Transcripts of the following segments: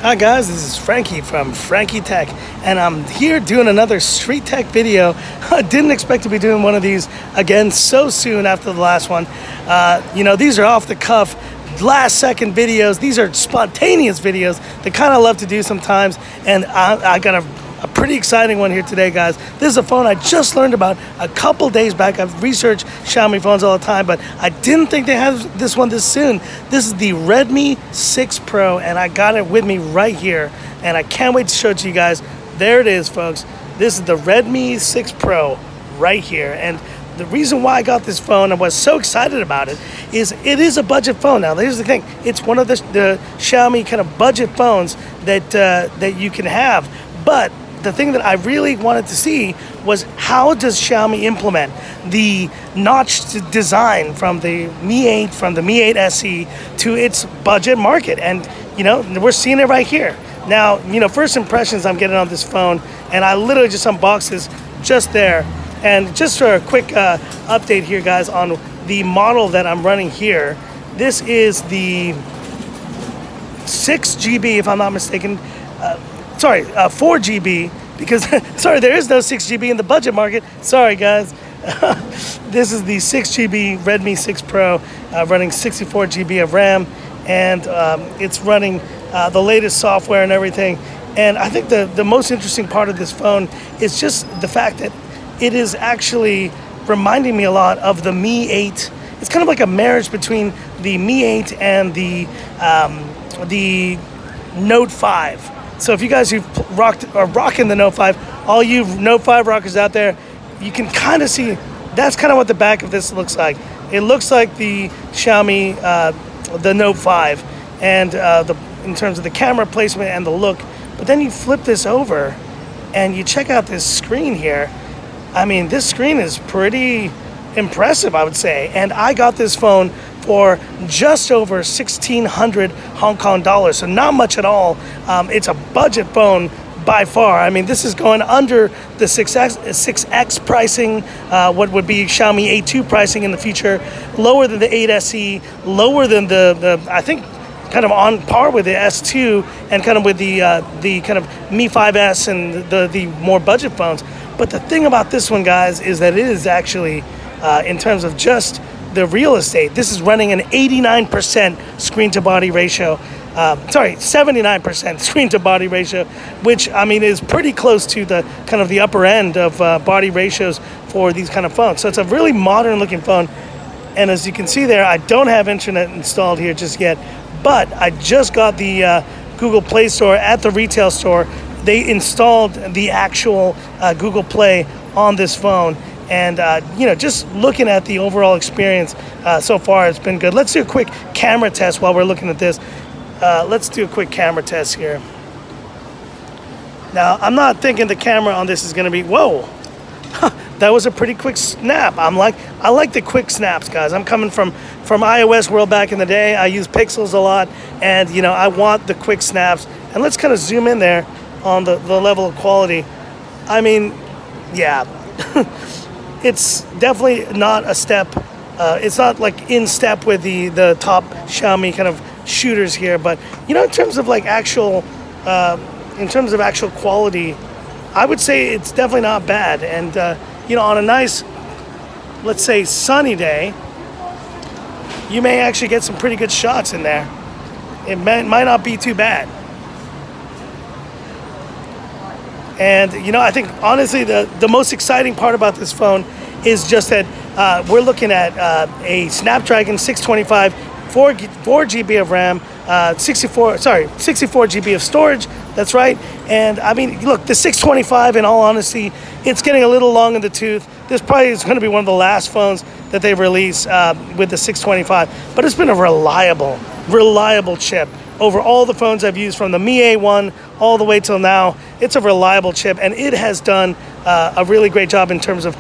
Hi guys, this is Frankie from Frankie Tech, and I'm here doing another street tech video. I didn't expect to be doing one of these again so soon after the last one. These are off the cuff, last second videos. These are spontaneous videos that kind of love to do sometimes, and I got a pretty exciting one here today, guys. This is a phone I just learned about a couple days back. I've researched Xiaomi phones all the time, but I didn't think they had this one this soon. This is the Redmi 6 Pro, and I got it with me right here, and I can't wait to show it to you guys. There it is, folks. This is the Redmi 6 Pro right here, and the reason why I got this phone and was so excited about it is a budget phone. Now, here's the thing. It's one of the Xiaomi kind of budget phones that you can have, but the thing that I really wanted to see was how does Xiaomi implement the notched design from the Mi 8, from the Mi 8 SE to its budget market. And, we're seeing it right here. Now, first impressions I'm getting on this phone, and I literally just unboxed this just there. And just for a quick update here, guys, on the model that I'm running here. This is the 6GB, if I'm not mistaken. 4GB, because sorry, there is no 6GB in the budget market. Sorry, guys. This is the 6GB Redmi 6 Pro, running 64GB of RAM, and it's running the latest software and everything. And I think the most interesting part of this phone is just the fact that it is actually reminding me a lot of the Mi 8. It's kind of like a marriage between the Mi 8 and the Note 5. So if you guys who are rocking the Note 5, all you Note 5 rockers out there, you can kind of see that's kind of what the back of this looks like. It looks like the Xiaomi, the Note 5, and in terms of the camera placement and the look. But then you flip this over, and you check out this screen here. I mean, this screen is pretty impressive, I would say. And I got this phone for just over 1,600 Hong Kong dollars, so not much at all. It's a budget phone by far. I mean, this is going under the 6X pricing, what would be Xiaomi A2 pricing in the future, lower than the 8 SE, lower than the I think kind of on par with the S2, and kind of with the kind of Mi 5S and the more budget phones. But the thing about this one, guys, is that it is actually, in terms of just the real estate, this is running an 89% screen to body ratio. 79% screen to body ratio, which I mean is pretty close to the kind of the upper end of body ratios for these kind of phones. So it's a really modern looking phone. And as you can see there, I don't have internet installed here just yet, but I just got the Google Play Store at the retail store. They installed the actual Google Play on this phone. And, just looking at the overall experience so far, it's been good. Let's do a quick camera test while we're looking at this. Let's do a quick camera test here. Now, I'm not thinking the camera on this is going to be, whoa, that was a pretty quick snap. I like the quick snaps, guys. I'm coming from iOS world back in the day. I use Pixels a lot, and, I want the quick snaps. And let's kind of zoom in there on the level of quality. I mean, yeah. It's definitely not a step. It's not like in step with the top Xiaomi kind of shooters here, but in terms of like actual quality, I would say it's definitely not bad. And on a nice, let's say, sunny day, you may actually get some pretty good shots in there. It might not be too bad. And, I think, honestly, the most exciting part about this phone is just that we're looking at a Snapdragon 625, 4GB of RAM, 64 GB of storage. That's right. And, I mean, look, the 625, in all honesty, it's getting a little long in the tooth. This probably is going to be one of the last phones that they release with the 625. But it's been a reliable chip. Over all the phones I've used, from the Mi A1 all the way till now, it's a reliable chip, and it has done a really great job in terms of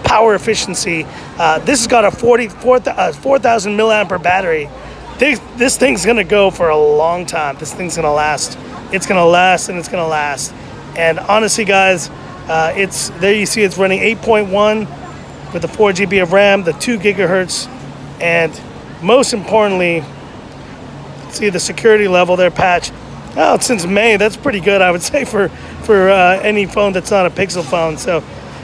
power efficiency. This has got a 4,000 milliampere battery. This thing's gonna go for a long time. This thing's gonna last. It's gonna last, and it's gonna last. And honestly, guys, there you see it's running 8.1 with the 4GB of RAM, the 2 gigahertz, and most importantly, see the security level there, patch. Oh, since May. That's pretty good, I would say, for any phone that's not a Pixel phone. So,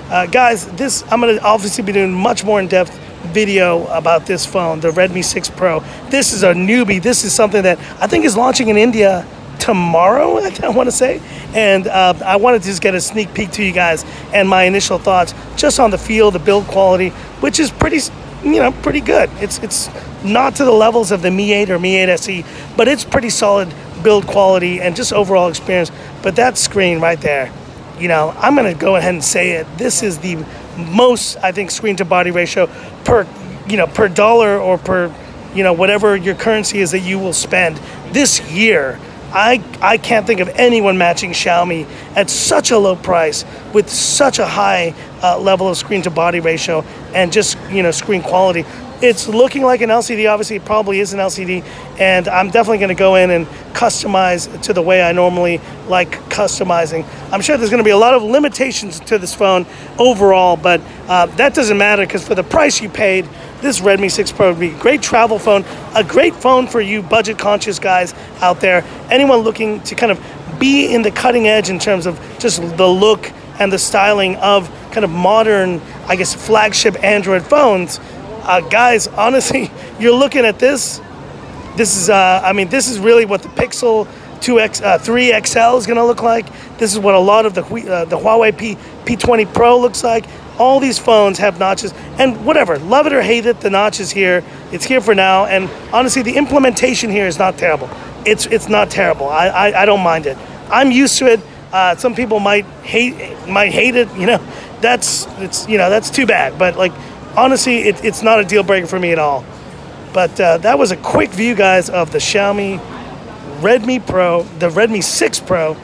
guys, I'm going to obviously be doing much more in-depth video about this phone, the Redmi 6 Pro. This is a newbie. This is something that I think is launching in India tomorrow, I want to say. And I wanted to just get a sneak peek to you guys and my initial thoughts just on the feel, the build quality, which is pretty good. It's not to the levels of the Mi 8 or Mi 8 SE, but it's pretty solid build quality and just overall experience. But that screen right there, I'm going to go ahead and say it. This is the most, I think, screen to body ratio per dollar or per, whatever your currency is that you will spend this year. I can't think of anyone matching Xiaomi at such a low price with such a high level of screen to body ratio and just, screen quality. It's looking like an LCD. Obviously, it probably is an LCD, and I'm definitely going to go in and customize to the way I normally like customizing. I'm sure there's going to be a lot of limitations to this phone overall, but that doesn't matter because for the price you paid, this Redmi 6 Pro would be a great travel phone, a great phone for you budget-conscious guys out there, anyone looking to kind of be in the cutting edge in terms of just the look and the styling of kind of modern, I guess, flagship Android phones. Guys, honestly, you're looking at this. This is, this is really what the Pixel 3 XL is going to look like. This is what a lot of the Huawei P20 Pro looks like. All these phones have notches, and whatever, love it or hate it, the notch is here. It's here for now, and honestly, the implementation here is not terrible. It's not terrible. I don't mind it. I'm used to it. Some people might hate it. That's too bad. But like, honestly, it's not a deal breaker for me at all. But that was a quick view, guys, of the Xiaomi Redmi Pro, the Redmi 6 Pro.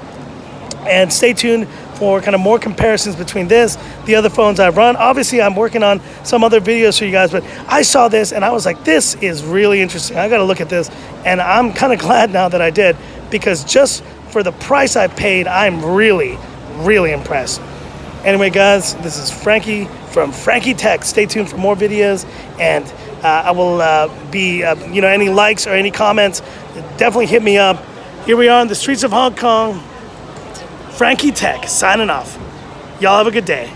And stay tuned for kind of more comparisons between this, the other phones I run. Obviously, I'm working on some other videos for you guys, but I saw this and I was like, this is really interesting. I got to look at this. And I'm kind of glad now that I did, because just for the price I paid, I'm really, really impressed. Anyway, guys, this is Frankie from Frankie Tech. Stay tuned for more videos, and I will be, any likes or any comments, definitely hit me up. Here we are in the streets of Hong Kong. Frankie Tech signing off. Y'all have a good day.